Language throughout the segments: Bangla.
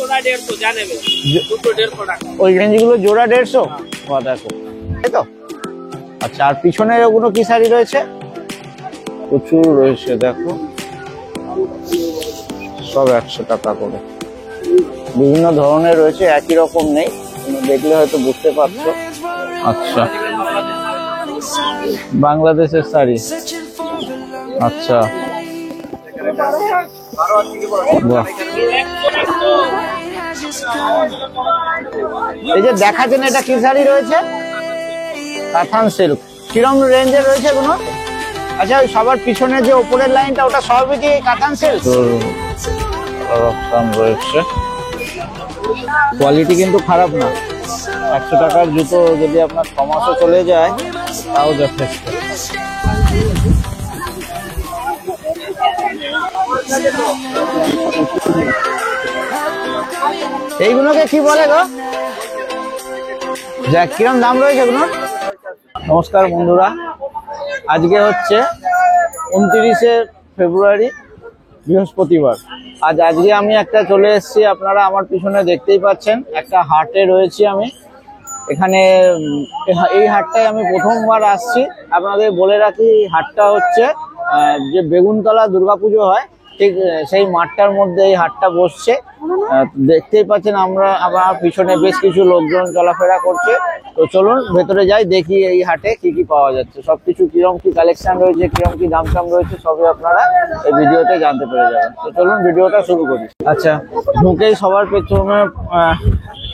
জোড়া 150 যা নেবে দুটো 150 টাকা। ওই গেঞ্জিগুলো জোড়া 150? দেখো তাই তো। আচ্ছা, আর পিছনের ওগুলো কি শাড়ি রয়েছে? প্রচুর রয়েছে দেখো, সব 100 টাকা করে। বিভিন্ন ধরনের রয়েছে, একই রকম নেই, দেখলে হয়তো বুঝতে পারছো। আচ্ছা, বাংলাদেশের শাড়ি। আচ্ছা, বাহ। এই যে দেখাচ্ছেন, এটা কি শাড়ি রয়েছে? কাতান সিল্ক। কিরম রেঞ্জের রয়েছে এগুলো? আচ্ছা, ওই সবার পিছনে যে উপরের লাইনটা, ওটা সবই কি কাতান সিল্ক রয়েছে? কোয়ালিটি কিন্তু খারাপ না। 100 টাকার জুতো যদি আপনার 6 মাসও চলে যায় তাও যথেষ্ট। এইগুলোকে কি বলে গো? কিরম দাম রয়েছে এগুলো? নমস্কার বন্ধুরা, আজকে হচ্ছে 29শে ফেব্রুয়ারি, বৃহস্পতিবার। আজকে আমি একটা চলে এসেছি, আপনারা আমার পিছনে দেখতেই পাচ্ছেন, একটা হাটে রয়েছি আমি। এখানে এই হাটটায় আমি প্রথমবার আসছি। আপনাদের বলে রাখি, হাটটা হচ্ছে যে বেগুনতলা দুর্গাপুজো হয় ঠিক সেই মাঠটার মধ্যে এই হাটটা বসছে। দেখতেই পাচ্ছেন আমার পিছনে বেশ কিছু লোকজন চলাফেরা করছে। তো চলুন ভেতরে যাই, দেখি এই হাটে কি কি পাওয়া যাচ্ছে, সবকিছু কিরম কি কালেকশন রয়েছে, কিরম কি দাম টাম রয়েছে, সবই আপনারা এই ভিডিওতে জানতে পেরে যাবেন। তো চলুন ভিডিওটা শুরু করি। আচ্ছা, ঢুকেই সবার পেছনে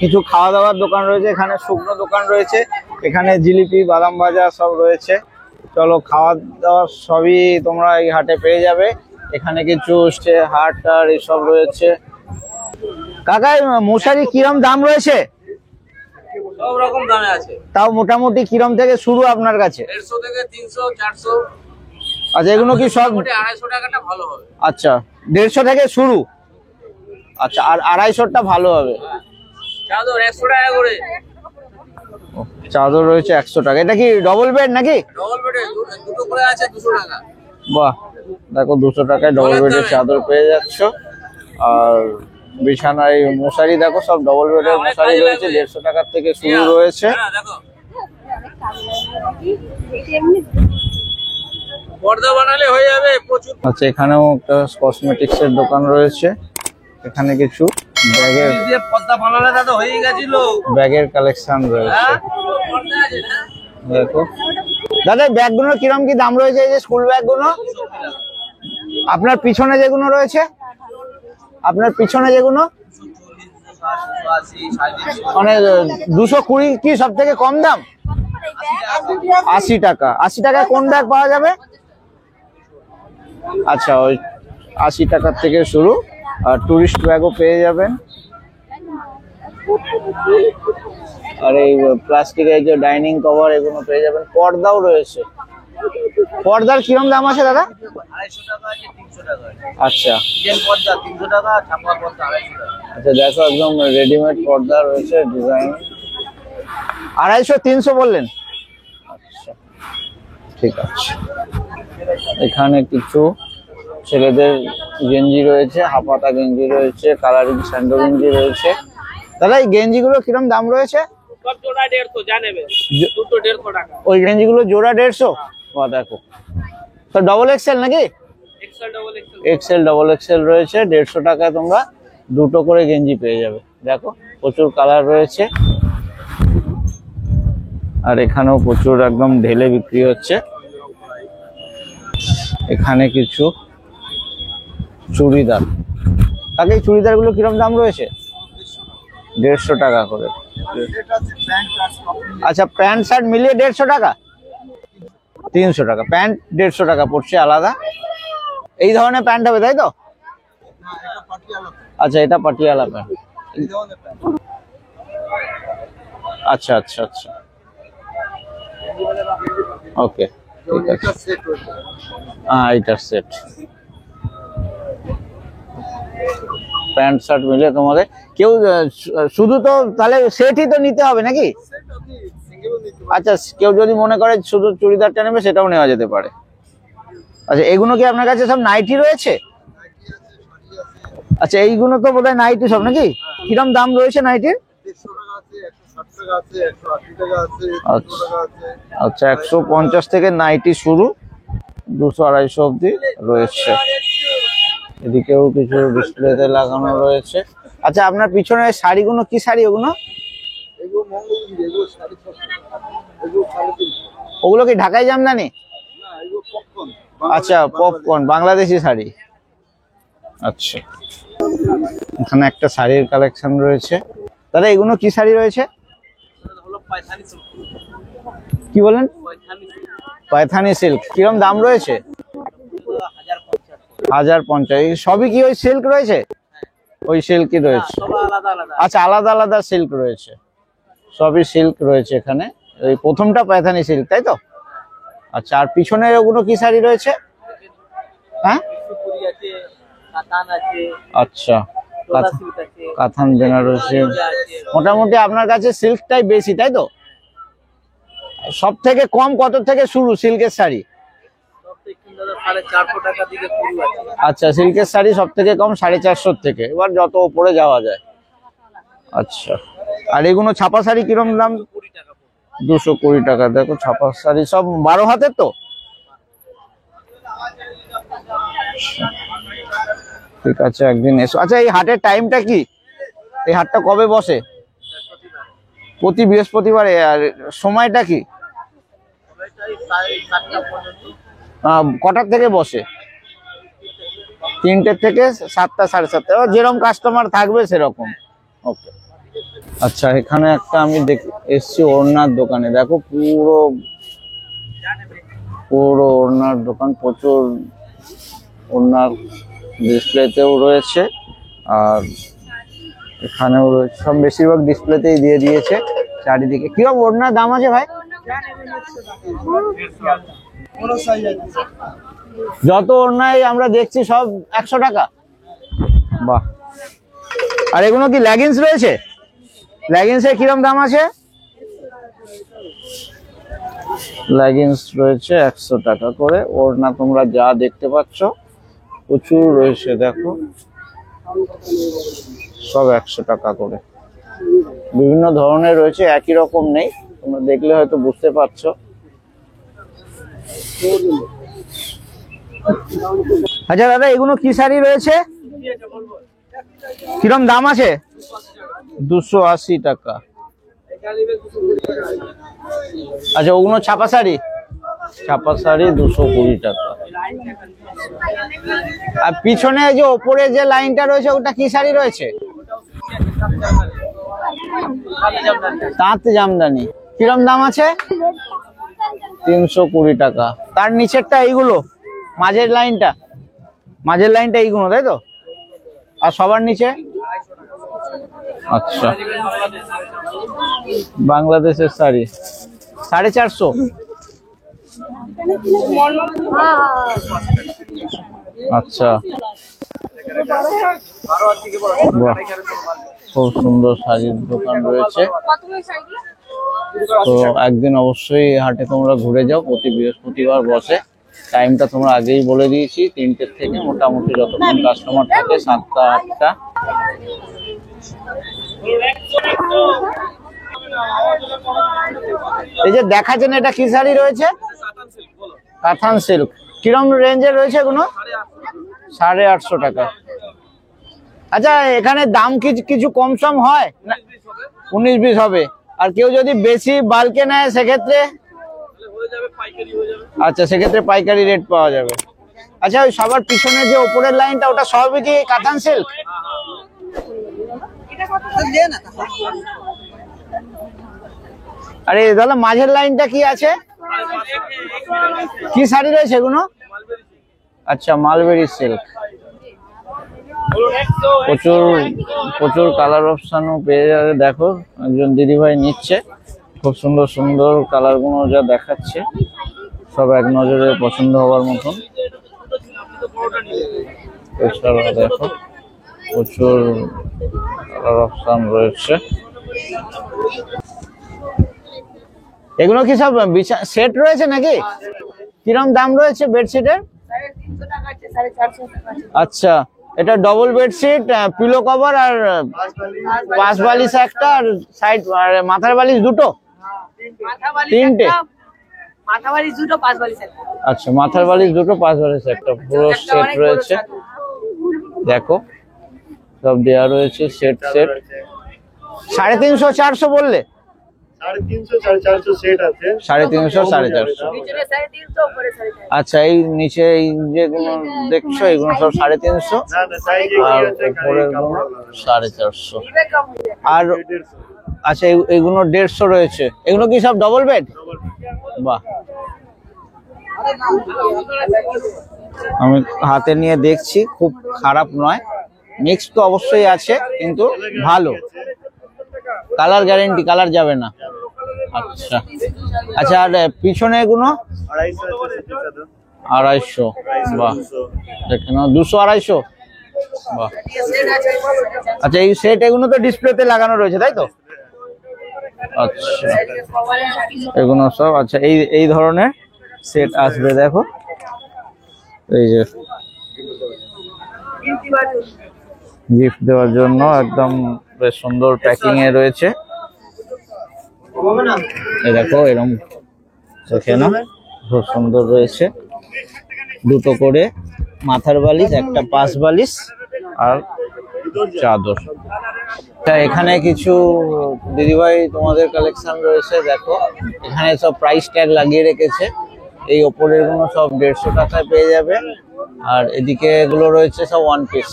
কিছু খাওয়া দাওয়ার দোকান রয়েছে। এখানে শুকনো দোকান রয়েছে, এখানে জিলিপি, বাদাম ভাজা সব রয়েছে। চলো, খাওয়া দাওয়া সবই তোমরা এই হাটে পেয়ে যাবে। এখানে কিছু হাট আর এসব রয়েছে। কাকা, মশারি কিরম দাম রয়েছে? সব রকম দামে আছে। তাও মোটামুটি কিরম থেকে শুরু আপনার কাছে? 150 থেকে 300 400। আচ্ছা, এগুলো কি সব? মোটামুটি 250 টাকাটা ভালো হবে। আচ্ছা, 150 থেকে শুরু। আচ্ছা, আর 250টা ভালো হবে। চাদর 100 টাকা করে। চাদর রয়েছে 100 টাকা। এটা কি ডবল বেড নাকি? ডবল বেডে দুটো করে আছে 200 টাকা। বাহ, দেখো 200 টাকায় ডবল বেডের চাদর পেয়ে যাচ্ছ। আর বিছানায় মশারি দেখো, সব ডবল বেডের মশারি রয়েছে, 150 টাকার থেকে শুরু রয়েছে। পর্দা বানালে হয়ে যাবে প্রচুর। আচ্ছা, এখানেও একটা কসমেটিক্স এর দোকান রয়েছে। এখানে কিছু পর্দা বানালে দাদা হয়ে গেছিল। ব্যাগের কালেকশন রয়েছে দেখো। দাদা, ব্যাগগুলোর কিরম কি দাম রয়েছে? এই যে স্কুল ব্যাগগুলো আপনার পিছনে যেগুলো রয়েছে, আপনার পিছনে যেগুলো মানে 220 কি সব থেকে কম দাম? 80 টাকা। 80 টাকায় কোন ব্যাগ পাওয়া যাবে? আচ্ছা, ওই 80 টাকার থেকে শুরু। আর টুরিস্ট ব্যাগও পেয়ে যাবেন। আর এই প্লাস্টিকের যে ডাইনিং কভার, এগুলো পেয়ে যাবেন। পর্দাও রয়েছে। পর্দার কিরম দাম আছে দাদা? 250 টাকা আছে, 300 টাকা। আচ্ছা, ডিজাইন পর্দা 300 টাকা, ছাপা পর্দা 250 টাকা। আচ্ছা, দেখো একদম রেডিমেড পর্দা রয়েছে, ডিজাইন। 250 300 বললেন? আচ্ছা, ঠিক আছে। এখানে কিছু ছেলেদের গেঞ্জি রয়েছে, হাফাতা গেঞ্জি রয়েছে, কালারিং স্যান্ডো গেঞ্জি রয়েছে। দাদা, এই গেঞ্জিগুলো কিরম দাম রয়েছে? সব জোড়া 150 যা নেবে দুটো 150 টাকা। ওই গেঞ্জিগুলো জোড়া 150? দেখো, তো ডবল এক্সেল নাকি? XL double XL. XL double XL রয়েছে। 150 টাকায় তোমরা দুটো করে গেঞ্জি পেয়ে যাবে। দেখো, প্রচুর কালার রয়েছে। আর এখানেও প্রচুর একদম ঢেলে বিক্রি হচ্ছে। এখানে কিছু চুড়িদার। তাকে এই চুড়িদার গুলো কিরম দাম রয়েছে? 150 টাকা করে। আচ্ছা, প্যান্ট শার্ট মিলিয়ে 150 টাকা? 300 টাকা। প্যান্ট 150 টাকা পড়ছে আলাদা। এই ধরনের প্যান্ট হবে তাই তো? আচ্ছা, এটা পাটিয়ালা প্যান্ট। আচ্ছা আচ্ছা আচ্ছা, ওকে, ঠিক আছে। হ্যাঁ, এটার সেট। প্যান্ট শার্ট মিলে তোমাদের কেউ শুধু তো তাহলে সেটই তো নিতে হবে নাকি? আচ্ছা, কেউ যদি মনে করে শুধু চুড়িদারটা নেবে সেটাও নেওয়া যেতে পারে। আচ্ছা, এগুলো কি আপনার কাছে সব নাইটি রয়েছে? আচ্ছা, এইগুলো তো বোধহয় নাইটি সব নাকি? কিরম দাম রয়েছে নাইটির? 150 টাকা আছে, 160 টাকা আছে, 100 টাকা আছে। আচ্ছা 150 থেকে নাইটি শুরু, 200-250 অব্দি রয়েছে। এদিকেও কিছু ডিসপ্লেতে লাগানো রয়েছে। আচ্ছা আপনার পিছনে শাড়িগুলো কি শাড়ি ওগুলো? এগুলো মঙ্গলগিরি, এগুলো 650 টাকা, এগুলো 350। ওগুলো কি ঢাকাই জামদানি? না, এগুলো পপকর্ন। আচ্ছা পপকর্ন, বাংলাদেশি শাড়ি। আচ্ছা এখানে একটা শাড়ির কালেকশন রয়েছে। দাদা এগুলো কি শাড়ি রয়েছে? হলো পায়থানি সিল্ক। কি বলেন? পায়থানি সিল্ক। পায়থানি সিল্ক। কিরম দাম রয়েছে? 1050। সবই কি ওই সিল্ক রয়েছে? ওই সিল্কই রয়েছে। সব আলাদা আলাদা। আচ্ছা আলাদা আলাদা সিল্ক রয়েছে, সবই সিল্ক রয়েছে এখানে। এই প্রথমটা পায়থানি সিল্ক তাই তো? আচ্ছা আর পিছনের ওগুলো কি শাড়ি রয়েছে? হ্যাঁ বিষ্ণুপুরি আছে, কাতান আছে, আচ্ছা ডোলা সিল্ক আছে, কাতান বেনারসি। আছে। মোটামুটি আপনার কাছে সিল্কটাই বেশি তাই তো? সব থেকে কম কত থেকে শুরু সিল্কের শাড়ি? সব থেকে কিনলে 450 টাকা দিকে শুরু আছে। আচ্ছা সিল্কের শাড়ি সব থেকে কম 450 থেকে, এবার যত উপরে যাওয়া যায়। আচ্ছা আর এগুলো ছাপা শাড়ি কিরম দাম? 20 টাকা পড়বে। 220 টাকা। দেখো ছাপা শাড়ি সব 12 হাতের তো? ঠিক আছে একদিন এসো। আচ্ছা এই হাটের টাইমটা কি? এই হাটটা কবে বসে? প্রতি বৃহস্পতিবারে। আর সময়টা কি? ওইটাই 7:30 পর্যন্ত। কটার থেকে বসে? 3টে থেকে 7টা 7:30। যেরকম কাস্টমার থাকবে সেরকম। ওকে। আচ্ছা এখানে একটা আমি এসছি ওড়নার দোকানে। দেখো পুরো পুরো ওড়নার দোকান, প্রচুর ওড়নার ডিসপ্লেতেও রয়েছে আর এখানেও রয়েছে। সব বেশিরভাগ ডিসপ্লেতেই দিয়ে দিয়েছে চারিদিকে। কিরকম ওড়নার দাম আছে ভাই? যত ওড়নায় আমরা দেখছি সব 100 টাকা। বাহ। আর এগুলো কি লেগিংস রয়েছে? লেগিংসের কিরকম দাম আছে? লেগিংস রয়েছে 100 টাকা করে। ওড়না তোমরা যা দেখতে পাচ্ছ প্রচুর রয়েছে, দেখো সব 100 টাকা করে। বিভিন্ন ধরনের রয়েছে, একই রকম নেই। তোমরা দেখলে হয়তো বুঝতে পারছো। আচ্ছা দাদা এগুলো কি শাড়ি রয়েছে? কিরম দাম আছে? 280 টাকা। আচ্ছা ওগুলো ছাপা শাড়ি? ছাপা শাড়ি 220 টাকা। আর পিছনে যে ওপরে যে লাইনটা রয়েছে ওটা কি শাড়ি রয়েছে? তাঁত জামদানি। কিরম দাম আছে? 320 টাকা। তার নিচেরটা এইগুলো, মাঝের লাইনটা এইগুলো তাই তো? আর সবার নিচে? আচ্ছা বাংলাদেশের শাড়ি 450। আচ্ছা বাহ, খুব সুন্দর শাড়ির দোকান রয়েছে। তো একদিন অবশ্যই হাটে তোমরা ঘুরে যাও, প্রতি বৃহস্পতিবার বসে। টাইমটা তোমরা আগেই বলে দিয়েছি, 3টে থেকে মোটামুটি যতক্ষণ কাস্টমার থাকে 7টা 8টা। এই যে দেখাচ্ছেন এটা কি শাড়ি রয়েছে? কাতান সিল্ক। কিরম রেঞ্জের রয়েছে এগুলো? 850 টাকা। আচ্ছা এখানে দাম কিছু কম সম হয়? 19-20 হবে। আর কেউ যদি বেশি বাল্কে নেয় সেক্ষেত্রে? আচ্ছা সেক্ষেত্রে পাইকারি রেট পাওয়া যাবে। আচ্ছা ওই সবার পিছনে যে উপরের লাইনটা ওটা সবই কি কাতান সিল্ক? আরে তাহলে মাঝের লাইনটা কি আছে? কি শাড়ি রয়েছে এগুলো? আচ্ছা মালবেরি সিল্ক। প্রচুর কালার অপশনও পেয়ে যাবে। দেখো একজন দিদিভাই নিচ্ছে, খুব সুন্দর সুন্দর কালার গুলো যা দেখাচ্ছে সব এক নজরে পছন্দ হওয়ার মতন। এছাড়া দেখো প্রচুর কালার অপশন রয়েছে। এগুলো কি সব সেট রয়েছে নাকি? কিরম দাম রয়েছে বেডশিটের? 350 টাকা আছে, 450 টাকা আছে। আচ্ছা এটা ডবল বেডশিট, পিলো কভার আর পাশ বালিশ একটা, আর সাইড মাথার বালিশ দুটো, তিনটে। মাথা বালিশ দুটো, পাঁচ বালিশ একটা। আচ্ছা, মাথার বালিশ দুটো, পাশ বালিশ একটা, পুরো সেট রয়েছে। দেখো সব দেওয়া রয়েছে, সেট সেট। 350 400 বললে? 350 450 সেট আছে। 350 450। নিচে 350, উপরে 350। আচ্ছা, এই নিচে এই যেগুলো দেখছো এগুলো সব 350, না না, সাইজে কি আর আছে উপরের গুলো 450। নিবে কম হয়ে যাবে। আর আচ্ছা, এইগুলো 150 রয়েছে। এগুলো কি সব ডবল বেড? বাহ, আমি হাতে নিয়ে দেখছি, খুব খারাপ নয়। মিক্স তো অবশ্যই আছে, কিন্তু ভালো। কালার গ্যারেন্টি, কালার যাবে না। আচ্ছা আচ্ছা, আর পিছনে এগুলো 250 আছে সেটা দাও। 250। বাহ, দেখে নাও, 200 250। বাহ, আচ্ছা, এই সেট এগুলো তো ডিসপ্লেতে লাগানো রয়েছে তাই তো? আচ্ছা, এগুলো সব। আচ্ছা, এই ধরনের সেট আসবে। দেখো এই যে গিফট দেওয়ার জন্য একদম বেশ সুন্দর প্যাকিং এ রয়েছে। এই দেখো এরকম দেখে না, খুব সুন্দর রয়েছে। দুটো করে মাথার বালিশ, একটা পাশ বালিশ আর চাদর। এখানে কিছু দিদিভাই তোমাদের কালেকশন রয়েছে। দেখো এখানে সব প্রাইস ট্যাগ লাগিয়ে রেখেছে। এই ওপরের গুলো সব 150 টাকায় পেয়ে যাবে, আর এদিকে এগুলো রয়েছে সব ওয়ান পিস,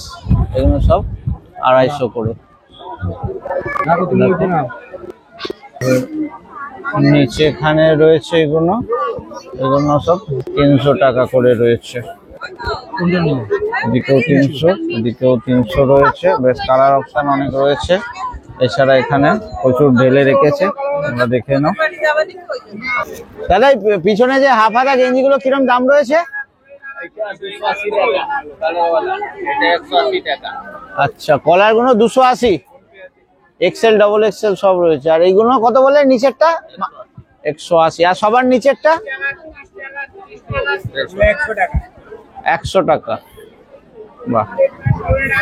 এগুলো সব 250 করে। নিচে এখানে রয়েছে এগুলো সব 300 টাকা করে রয়েছে। এদিকেও 300, এদিকেও 300 রয়েছে। বেশ কালার অপশন অনেক রয়েছে। এছাড়া এখানে প্রচুর ঢেলে রেখেছে, আমরা দেখে নাও। দাদা, পিছনে যে হাফ হাতা গেঞ্জি গুলো কিরম দাম রয়েছে? আচ্ছা, কলার গুলো 280, এক্সেল ডাবল এক্সেল সব রয়েছে। আর এইগুলো কত বলে? নিচেরটা 180, আর সবার নিচেরটা 100 টাকা। বাহ,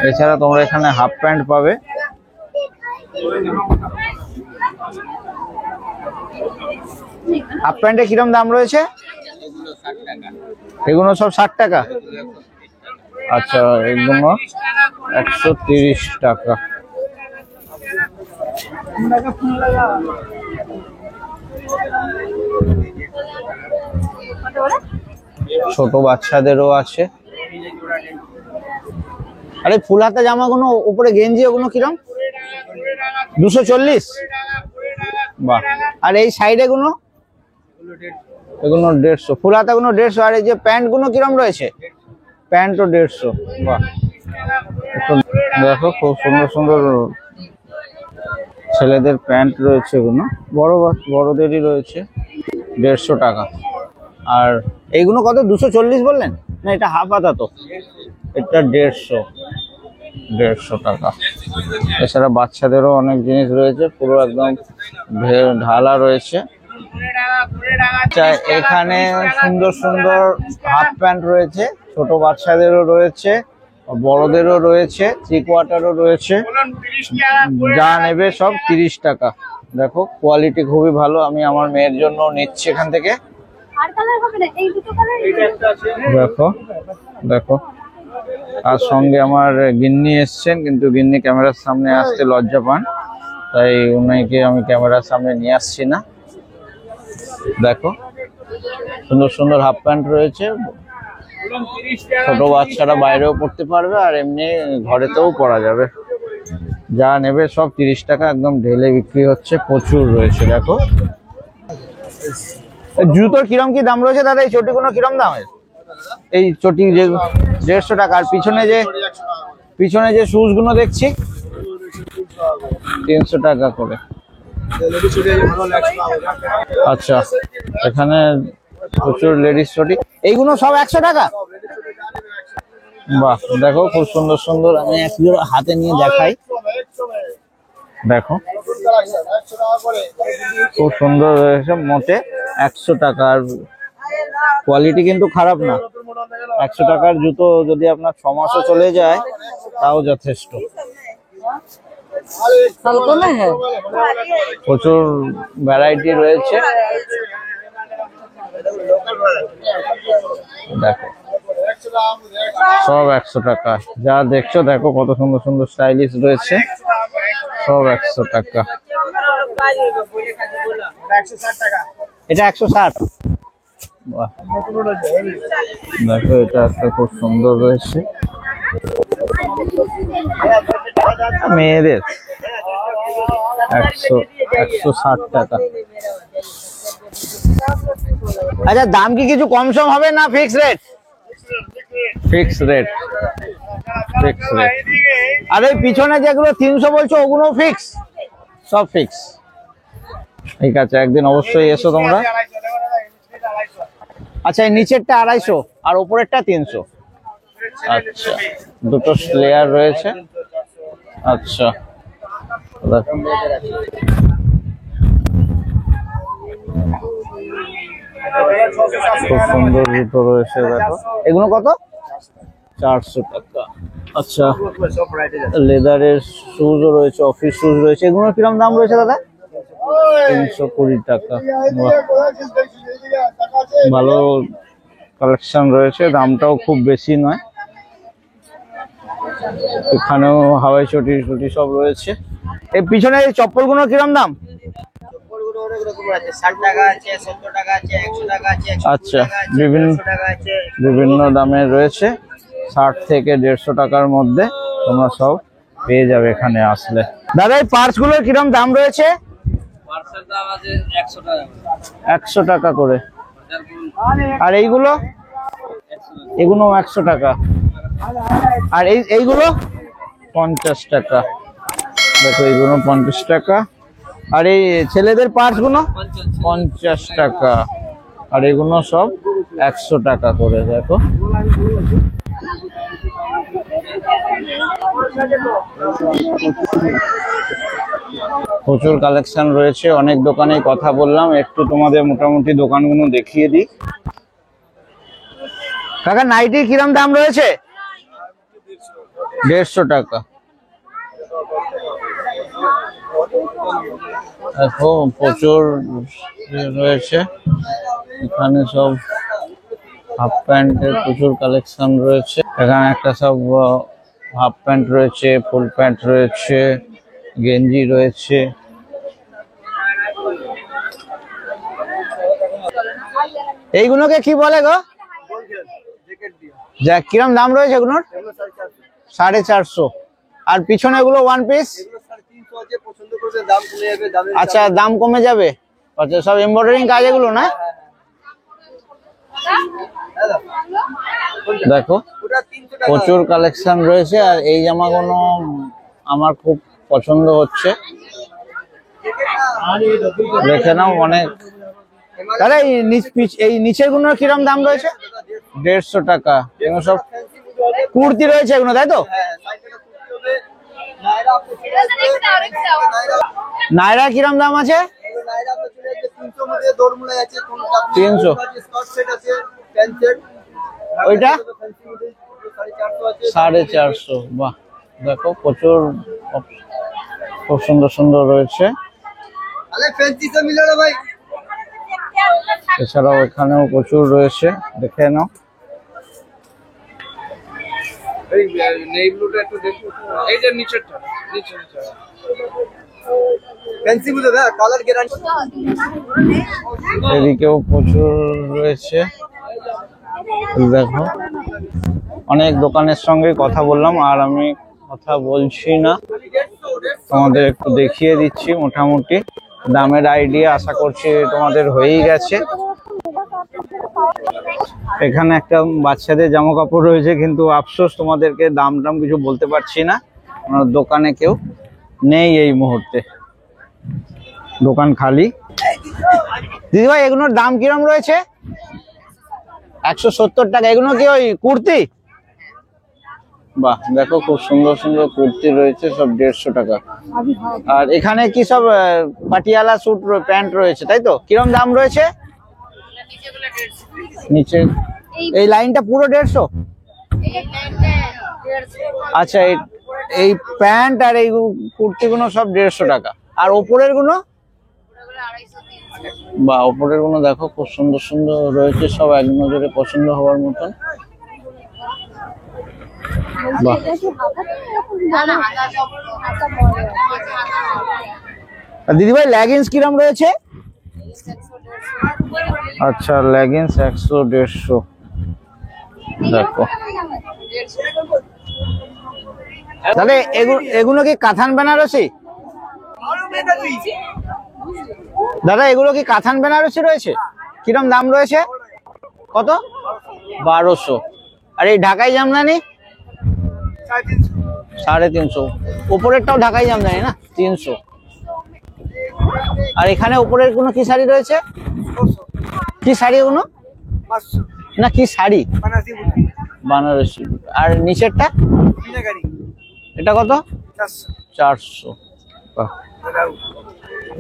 এছাড়া তোমরা এখানে হাফ প্যান্ট পাবে। হাফ প্যান্টে কিরম দাম রয়েছে? এগুলো সব 60 টাকা। আচ্ছা, এগুলো 130 টাকা। ছোট বাচ্চাদেরও আছে। আরে ফুল হাতা জামা গুলো, উপরে গেঞ্জি, ওগুলো কিরম? 240। বাহ, আর এই সাইডে গুলো? এগুলো 150। ফুল হাতা গুলো 150। আর এই যে প্যান্ট গুলো কিরম রয়েছে? প্যান্টও 150। বাহ, দেখো খুব সুন্দর সুন্দর ছেলেদের প্যান্ট রয়েছে। এগুলো বড়দেরই রয়েছে, 150 টাকা। আর এইগুলো কত? 240 বললেন না? এটা হাফ হাতা তো, এটা 150 টাকা। এছাড়া বাচ্চাদেরও অনেক জিনিস রয়েছে, পুরো একদম ঢালা রয়েছে। এখানে সুন্দর সুন্দর হাফ প্যান্ট রয়েছে, ছোট বাচ্চাদেরও রয়েছে, বড়দেরও রয়েছে, 3 কোয়ার্টারও রয়েছে। যা নেবে সব 30 টাকা। দেখো কোয়ালিটি খুবই ভালো, আমি আমার মেয়ের জন্য নিচ্ছি এখান থেকে। দেখো দেখো, তার সঙ্গে আমার গিন্নি এসছেন, কিন্তু গিন্নি ক্যামেরার সামনে আসতে লজ্জা পান, তাই উনাকে আমি ক্যামেরার সামনে নিয়ে আসছি না। দেখো সুন্দর সুন্দর হাফ প্যান্ট রয়েছে, ছোট বাচ্চারা বাইরেও পড়তে পারবে, আর এমনি ঘরেতেও পরা যাবে। যা নেবে সব 30 টাকা, একদম ঢেলে বিক্রি হচ্ছে, প্রচুর রয়েছে। দেখো জুতোর কিরম কি দাম রয়েছে দাদা? এই চটিগুলো কিরম দামের? এই চটি যে 150 টাকা। আর পিছনে যে শুজ গুলো দেখছি 300 টাকা করে। আচ্ছা, এখানে প্রচুর লেডিস চটি, এইগুলো সব 100 টাকা। বাহ, দেখো খুব সুন্দর সুন্দর। আমি এক জোড়া হাতে নিয়ে দেখাই। দেখো খুব সুন্দর রয়েছে, মোটে 100 টাকা। আর কোয়ালিটি কিন্তু খারাপ না, 100 টাকার জুতো যদি আপনার 6 মাসও চলে যায় তাও যথেষ্ট। প্রচুর ভ্যারাইটি রয়েছে। দেখো সব 100 টাকা। যা দেখছো দেখো কত সুন্দর সুন্দর স্টাইলিশ রয়েছে, সব 100 টাকা। এটা 160। বাহ, দেখো এটা একটা খুব সুন্দর রয়েছে মেয়েদের, 160 টাকা। আচ্ছা, দাম কি কিছু কম সম হবে না fix rate? Fix rate, fix rate. আর ওই পিছনে যেগুলো 300 বলছো ওগুলো ফিক্স? সব ফিক্স। ঠিক আছে, একদিন অবশ্যই এসো তোমরা। আচ্ছা, এই নিচেরটা 250 আর উপরেরটা 300। আচ্ছা, দুটো লেয়ার রয়েছে। আচ্ছা, খুব সুন্দর জুতো রয়েছে দেখো। এগুলো কত? 400 টাকা। আচ্ছা, লেদারের শুজও রয়েছে, অফিস শুজ রয়েছে। এগুলোর কিরকম দাম রয়েছে দাদা? 320 টাকা। ভালো কালেকশন রয়েছে, দামটাও খুব বেশি নয়। এখানেও হাওয়াই চটি টুটি সব রয়েছে। এই পিছনে এই চপ্পলগুলো কিরকম দাম? আচ্ছা, বিভিন্ন দামের রয়েছে। 60 থেকে 150 টাকার মধ্যে তোমরা সব পেয়ে যাবে এখানে আসলে। দাদা, এই পার্স গুলোর কিরকম দাম রয়েছে? 100 টাকা করে। আর এইগুলো? এগুলো 100 টাকা। আর এইগুলো 50 টাকা। দেখো এইগুলো 50 টাকা। আর এই ছেলেদের পার্স গুলো 50 টাকা। আর এগুলো সব 100 টাকা করে। দেখো প্রচুর কালেকশন রয়েছে। অনেক দোকানে কথা বললাম, একটু তোমাদের মোটামুটি দোকানগুলো দেখিয়ে দিই। কাকা, নাইটির কিরম দাম রয়েছে? 150 টাকা। দেখো প্রচুর রয়েছে এখানে, সব হাফ প্যান্টের প্রচুর কালেকশন রয়েছে। এখানে একটা সব হাফ প্যান্ট রয়েছে, ফুল প্যান্ট রয়েছে, গেঞ্জি রয়েছে। এইগুলোকে কি বলে গো? যা কিরম দাম রয়েছে এগুলোর? 450। আর পিছনে এগুলো ওয়ান পিস? আচ্ছা, দাম কমে যাবে। আচ্ছা, সব এমব্রয়ডারিং কাজ এগুলো না? দেখো প্রচুর কালেকশন রয়েছে। আর এই জামাগুলো আমার খুব পছন্দ হচ্ছে, দেখে নাও। অনেক। তাহলে এই নিচের গুলোর কিরম দাম রয়েছে? 150 টাকা। এগুলো সব কুর্তি রয়েছে এগুলো, তাই তো? নাইরা কিরম দাম আছে? 300। ওইটা 450। বাহ, দেখো প্রচুর খুব সুন্দর সুন্দর রয়েছে। এছাড়াও এখানেও প্রচুর রয়েছে, দেখে নাও। এদিকেও প্রচুর রয়েছে। দেখো অনেক দোকানের সঙ্গে কথা বললাম, আর আমি কথা বলছি না, তোমাদের একটু দেখিয়ে দিচ্ছি। মোটামুটি দামের আইডিয়া আশা করছি তোমাদের হয়েই গেছে। এখানে একটা বাচ্চাদের জামা কাপড় রয়েছে, কিন্তু আফসোস তোমাদেরকে দাম কিছু বলতে পারছি না, দোকানে কেউ নেই এই মুহূর্তে, দোকান খালি। দিদিভাই, এগুলোর দাম কিরম রয়েছে? 170 টাকা। এগুলো কি ওই কুর্তি? বাহ, দেখো খুব সুন্দর সুন্দর কুর্তি রয়েছে, সব 150 টাকা। আর এখানে কি সব পাটিয়ালা স্যুট প্যান্ট রয়েছে, তাই তো? কিরম দাম রয়েছে? নিচে এই লাইনটা পুরো 150? আচ্ছা, এই প্যান্ট আর এই কুর্তিগুলো সব 150 টাকা। আর ওপরের গুলো? বা ওপরের গুলো দেখো খুব সুন্দর সুন্দর রয়েছে, সব এক নজরে পছন্দ হওয়ার মতন। বাহ, দিদি ভাই লেগিংস কিরম রয়েছে? আচ্ছা, লেগিংস 100-150 দেখো। তাহলে এগুলো কি কাতান বেনারসি? দাদা এগুলো কি কাতান বেনারসি রয়েছে? কিরম দাম রয়েছে? কত? 1200। আর এই ঢাকাই জামদানি? 350। উপরেরটাও ঢাকাই জামদানি না? 300। আর এখানে উপরের কোনো কি শাড়ি রয়েছে? কি শাড়ি এগুলো? না কি শাড়ি? বানারসি। আর নিচেরটা? এটা কত? 400।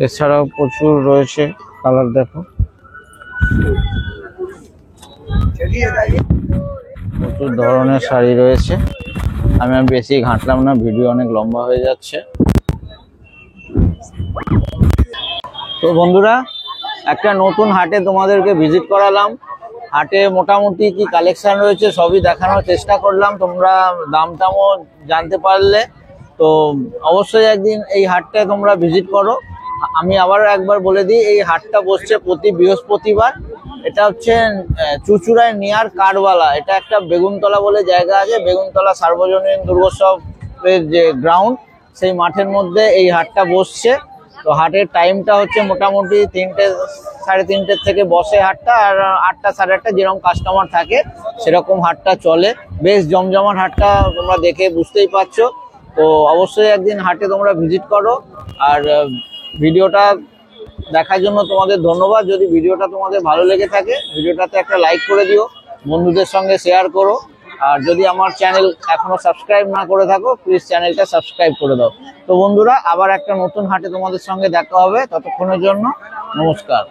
এছাড়াও প্রচুর রয়েছে কালার, দেখো প্রচুর ধরনের শাড়ি রয়েছে। আমি বেশি ঘাঁটলাম না, ভিডিও অনেক লম্বা হয়ে যাচ্ছে। তো বন্ধুরা, একটা নতুন হাটে তোমাদেরকে ভিজিট করালাম। হাটে মোটামুটি কি কালেকশন রয়েছে সবই দেখানোর চেষ্টা করলাম, তোমরা দাম টামও জানতে পারলে। তো অবশ্যই একদিন এই হাটটায় তোমরা ভিজিট করো। আমি আবার একবার বলে দিই, এই হাটটা বসছে প্রতি বৃহস্পতিবার। এটা হচ্ছে চুচুড়ায় নিয়ার কারবালা। এটা একটা বেগুনতলা বলে জায়গা আছে, বেগুনতলা সার্বজনীন দুর্গোৎসবের যে গ্রাউন্ড, সেই মাঠের মধ্যে এই হাটটা বসছে। তো হাটের টাইমটা হচ্ছে মোটামুটি 3-3:30 থেকে বসে হাটটা, আর 8টা-8:30 যেরকম কাস্টমার থাকে সেরকম হাটটা চলে। বেশ জমজমাট হাটটা, তোমরা দেখে বুঝতেই পারছো। তো অবশ্যই একদিন হাটে তোমরা ভিজিট করো। আর ভিডিওটা দেখার জন্য তোমাদের ধন্যবাদ। যদি ভিডিওটা তোমাদের ভালো লেগে থাকে, ভিডিওটাতে একটা লাইক করে দিও, বন্ধুদের সঙ্গে শেয়ার করো। আর যদি আমার চ্যানেল এখনো সাবস্ক্রাইব না করে থাকো, প্লিজ চ্যানেলটা সাবস্ক্রাইব করে দাও। তো বন্ধুরা, আবার একটা নতুন হাটে তোমাদের সঙ্গে দেখা হবে। ততক্ষণের জন্য নমস্কার।